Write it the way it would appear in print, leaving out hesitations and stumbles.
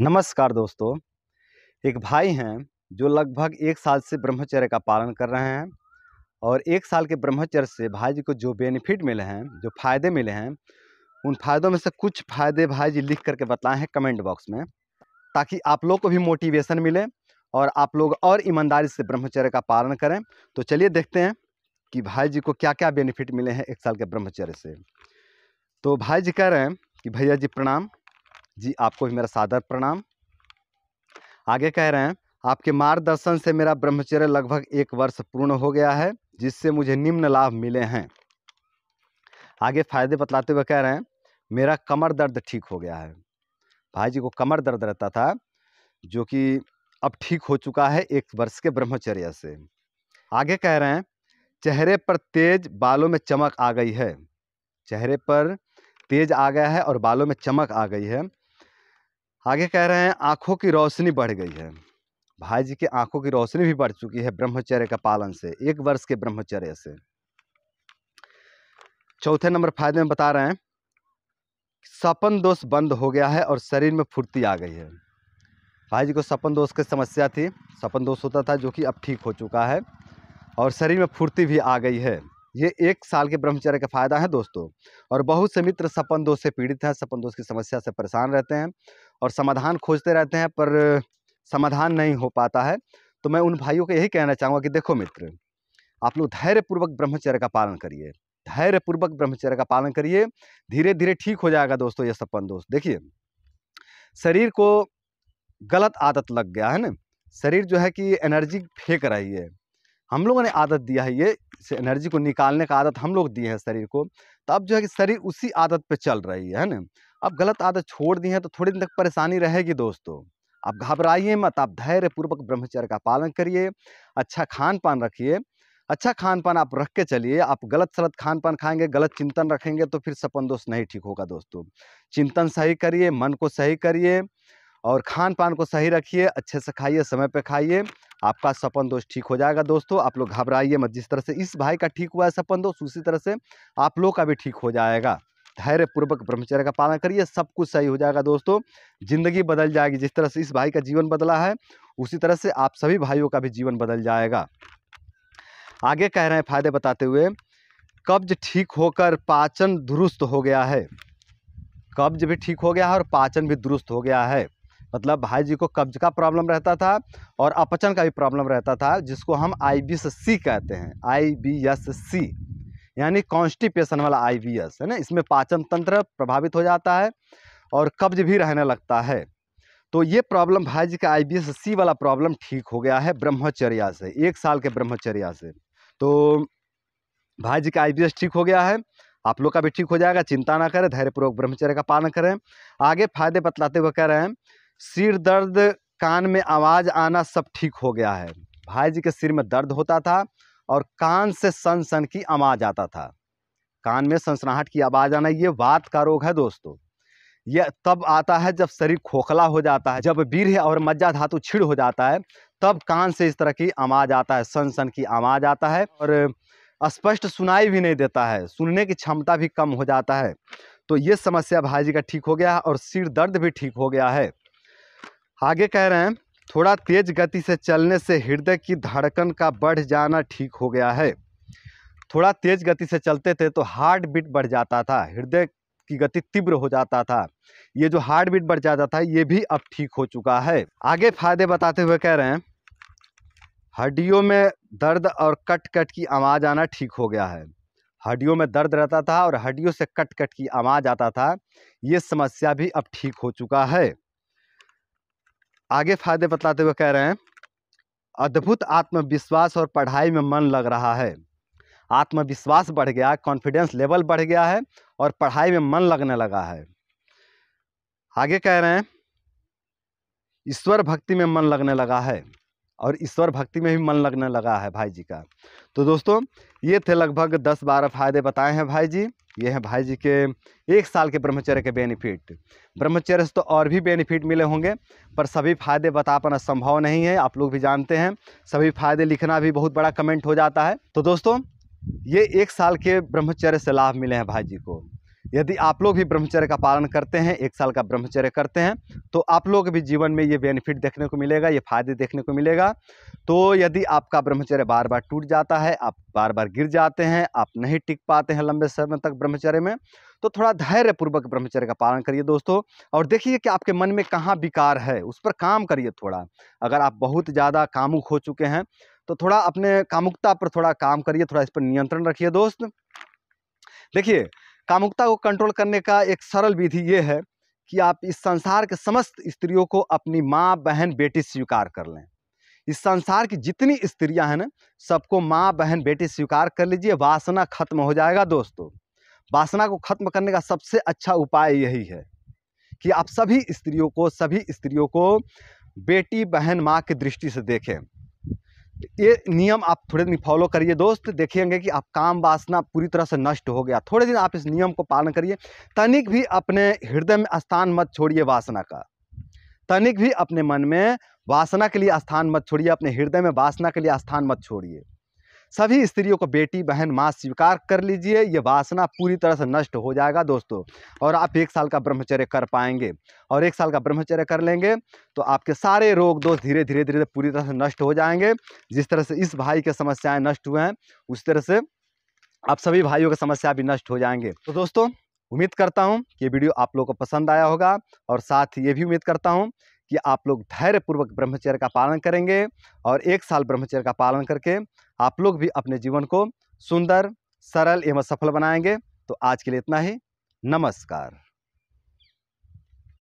नमस्कार दोस्तों। एक भाई हैं जो लगभग 1 साल से ब्रह्मचर्य का पालन कर रहे हैं और 1 साल के ब्रह्मचर्य से भाई जी को जो बेनिफिट मिले हैं, जो फ़ायदे मिले हैं, उन फ़ायदों में से कुछ फ़ायदे भाई जी लिख कर के बताए हैं कमेंट बॉक्स में, ताकि आप लोग को भी मोटिवेशन मिले और आप लोग और ईमानदारी से ब्रह्मचर्य का पालन करें। तो चलिए देखते हैं कि भाई जी को क्या-क्या बेनिफिट मिले हैं 1 साल के ब्रह्मचर्य से। तो भाई जी कह रहे हैं कि भैया जी प्रणाम, जी आपको भी मेरा सादर प्रणाम। आगे कह रहे हैं, आपके मार्गदर्शन से मेरा ब्रह्मचर्य लगभग 1 वर्ष पूर्ण हो गया है, जिससे मुझे निम्न लाभ मिले हैं। आगे फ़ायदे बतलाते हुए कह रहे हैं, मेरा कमर दर्द ठीक हो गया है। भाई जी को कमर दर्द रहता था, जो कि अब ठीक हो चुका है 1 वर्ष के ब्रह्मचर्य से। आगे कह रहे हैं, चेहरे पर तेज, बालों में चमक आ गई है। चेहरे पर तेज आ गया है और बालों में चमक आ गई है। आगे कह रहे हैं, आँखों की रोशनी बढ़ गई है। भाई जी की आंखों की रोशनी भी बढ़ चुकी है ब्रह्मचर्य का पालन से, 1 वर्ष के ब्रह्मचर्य से। चौथे नंबर फायदे में बता रहे हैं, सपन दोष बंद हो गया है और शरीर में फुर्ती आ गई है। भाई जी को सपन दोष की समस्या थी, सपन दोष होता था, जो कि अब ठीक हो चुका है और शरीर में फुर्ती भी आ गई है। ये 1 साल के ब्रह्मचर्य का फायदा है दोस्तों। और बहुत से मित्र सपन दोष से पीड़ित हैं, सपन दोष की समस्या से परेशान रहते हैं और समाधान खोजते रहते हैं, पर समाधान नहीं हो पाता है। तो मैं उन भाइयों को यही कहना चाहूँगा कि देखो मित्र, आप लोग धैर्यपूर्वक ब्रह्मचर्य का पालन करिए, धैर्यपूर्वक ब्रह्मचर्य का पालन करिए, धीरे-धीरे ठीक हो जाएगा दोस्तों ये सपन दोष। देखिए, शरीर को गलत आदत लग गया है ना, शरीर जो है कि एनर्जी फेंक रही है। हम लोगों ने आदत दिया है, ये एनर्जी को निकालने का आदत हम लोग दिए हैं शरीर को, तो अब जो है कि शरीर उसी आदत पे चल रही है ना। अब गलत आदत छोड़ दी है तो थोड़ी दिन तक परेशानी रहेगी दोस्तों। आप घबराइए मत, आप धैर्यपूर्वक ब्रह्मचर्य का पालन करिए, अच्छा खान-पान रखिए, अच्छा खान-पान आप रख के चलिए। आप गलत-सलत खान-पान खाएँगे, गलत चिंतन रखेंगे तो फिर सपन दोष नहीं ठीक होगा दोस्तों। चिंतन सही करिए, मन को सही करिए और खान-पान को सही रखिए, अच्छे से खाइए, समय पे खाइए, आपका सपन दोष ठीक हो जाएगा दोस्तों। आप लोग घबराइए मत, जिस तरह से इस भाई का ठीक हुआ है सपन दोष, उसी तरह से आप लोग का भी ठीक हो जाएगा। धैर्यपूर्वक ब्रह्मचर्य का पालन करिए, सब कुछ सही हो जाएगा दोस्तों, ज़िंदगी बदल जाएगी। जिस तरह से इस भाई का जीवन बदला है, उसी तरह से आप सभी भाइयों का भी जीवन बदल जाएगा। आगे कह रहे हैं फ़ायदे बताते हुए, कब्ज़ ठीक होकर पाचन दुरुस्त हो गया है। कब्ज़ भी ठीक हो गया है और पाचन भी दुरुस्त हो गया है। मतलब भाई जी को कब्ज़ का प्रॉब्लम रहता था और अपचन का भी प्रॉब्लम रहता था, जिसको हम IBS-C कहते हैं, IBS-C यानी कॉन्स्टिपेशन वाला IBS है ना। इसमें पाचन तंत्र प्रभावित हो जाता है और कब्ज़ भी रहने लगता है। तो ये प्रॉब्लम भाई जी का IBS-C वाला प्रॉब्लम ठीक हो गया है ब्रह्मचर्या से, 1 साल के ब्रह्मचर्या से। तो भाई जी का IBS ठीक हो गया है, आप लोग का भी ठीक हो जाएगा, चिंता ना करें, धैर्यपूर्वक ब्रह्मचर्य का पालन करें। आगे फ़ायदे बतलाते हुए कह रहे हैं, सिर दर्द, कान में आवाज़ आना सब ठीक हो गया है। भाई जी के सिर में दर्द होता था और कान से सन-सन की आवाज़ आता था। कान में सनसनाहट की आवाज़ आना, ये वात का रोग है दोस्तों। ये तब आता है जब शरीर खोखला हो जाता है, जब वीर्य और मज्जा धातु क्षीण हो जाता है, तब कान से इस तरह की आवाज़ आता है, सन-सन की आवाज़ आता है और स्पष्ट सुनाई भी नहीं देता है, सुनने की क्षमता भी कम हो जाता है। तो ये समस्या भाई जी का ठीक हो गया है और सिर दर्द भी ठीक हो गया है। आगे कह रहे हैं, थोड़ा तेज गति से चलने से हृदय की धड़कन का बढ़ जाना ठीक हो गया है। थोड़ा तेज गति से चलते थे तो हार्ट बीट बढ़ जाता था, हृदय की गति तीव्र हो जाता था। ये जो हार्ट बीट बढ़ जाता था, ये भी अब ठीक हो चुका है। आगे फायदे बताते हुए कह रहे हैं, हड्डियों में दर्द और कट-कट की आवाज़ आना ठीक हो गया है। हड्डियों में दर्द रहता था और हड्डियों से कट-कट की आवाज़ आता था, ये समस्या भी अब ठीक हो चुका है। आगे फायदे बताते हुए कह रहे हैं, अद्भुत आत्मविश्वास और पढ़ाई में मन लग रहा है। आत्मविश्वास बढ़ गया, कॉन्फिडेंस लेवल बढ़ गया है और पढ़ाई में मन लगने लगा है। आगे कह रहे हैं, ईश्वर भक्ति में मन लगने लगा है और ईश्वर भक्ति में भी मन लगने लगा है भाई जी का। तो दोस्तों, ये थे लगभग 10-12 फ़ायदे बताए हैं भाई जी। ये हैं भाई जी के 1 साल के ब्रह्मचर्य के बेनिफिट। ब्रह्मचर्य से तो और भी बेनिफिट मिले होंगे, पर सभी फ़ायदे बता पाना संभव नहीं है, आप लोग भी जानते हैं। सभी फ़ायदे लिखना भी बहुत बड़ा कमेंट हो जाता है। तो दोस्तों, ये 1 साल के ब्रह्मचर्य से लाभ मिले हैं भाई जी को। यदि आप लोग भी ब्रह्मचर्य का पालन करते हैं, 1 साल का ब्रह्मचर्य करते हैं, तो आप लोग भी जीवन में ये बेनिफिट देखने को मिलेगा, ये फायदे देखने को मिलेगा। तो यदि आपका ब्रह्मचर्य बार बार टूट जाता है, आप बार बार गिर जाते हैं, आप नहीं टिक पाते हैं लंबे समय तक ब्रह्मचर्य में, तो थोड़ा धैर्यपूर्वक ब्रह्मचर्य का पालन करिए दोस्तों। और देखिए कि आपके मन में कहाँ विकार है, उस पर काम करिए थोड़ा। अगर आप बहुत ज़्यादा कामुक हो चुके हैं, तो थोड़ा अपने कामुकता पर थोड़ा काम करिए, थोड़ा इस पर नियंत्रण रखिए दोस्त। देखिए, कामुकता को कंट्रोल करने का एक सरल विधि ये है कि आप इस संसार के समस्त स्त्रियों को अपनी माँ, बहन, बेटी स्वीकार कर लें। इस संसार की जितनी स्त्रियां हैं ना, सबको माँ, बहन, बेटी स्वीकार कर लीजिए, वासना खत्म हो जाएगा दोस्तों। वासना को खत्म करने का सबसे अच्छा उपाय यही है कि आप सभी स्त्रियों को बेटी, बहन, माँ की दृष्टि से देखें। ये नियम आप थोड़े दिन फॉलो करिए दोस्त, देखेंगे कि आप काम वासना पूरी तरह से नष्ट हो गया। थोड़े दिन आप इस नियम को पालन करिए। तनिक भी अपने हृदय में स्थान मत छोड़िए वासना का। तनिक भी अपने मन में वासना के लिए स्थान मत छोड़िए, अपने हृदय में वासना के लिए स्थान मत छोड़िए। सभी स्त्रियों को बेटी, बहन, माँ स्वीकार कर लीजिए, ये वासना पूरी तरह से नष्ट हो जाएगा दोस्तों। और आप 1 साल का ब्रह्मचर्य कर पाएंगे। और 1 साल का ब्रह्मचर्य कर लेंगे तो आपके सारे रोग दोष धीरे धीरे पूरी तरह से नष्ट हो जाएंगे। जिस तरह से इस भाई के समस्याएं नष्ट हुए हैं, उस तरह से आप सभी भाइयों की समस्या भी नष्ट हो जाएंगे। तो दोस्तों, उम्मीद करता हूँ कि ये वीडियो आप लोगों को पसंद आया होगा, और साथ ही ये भी उम्मीद करता हूँ कि आप लोग धैर्यपूर्वक ब्रह्मचर्य का पालन करेंगे, और 1 साल ब्रह्मचर्य का पालन करके आप लोग भी अपने जीवन को सुंदर, सरल एवं सफल बनाएंगे। तो आज के लिए इतना ही। नमस्कार।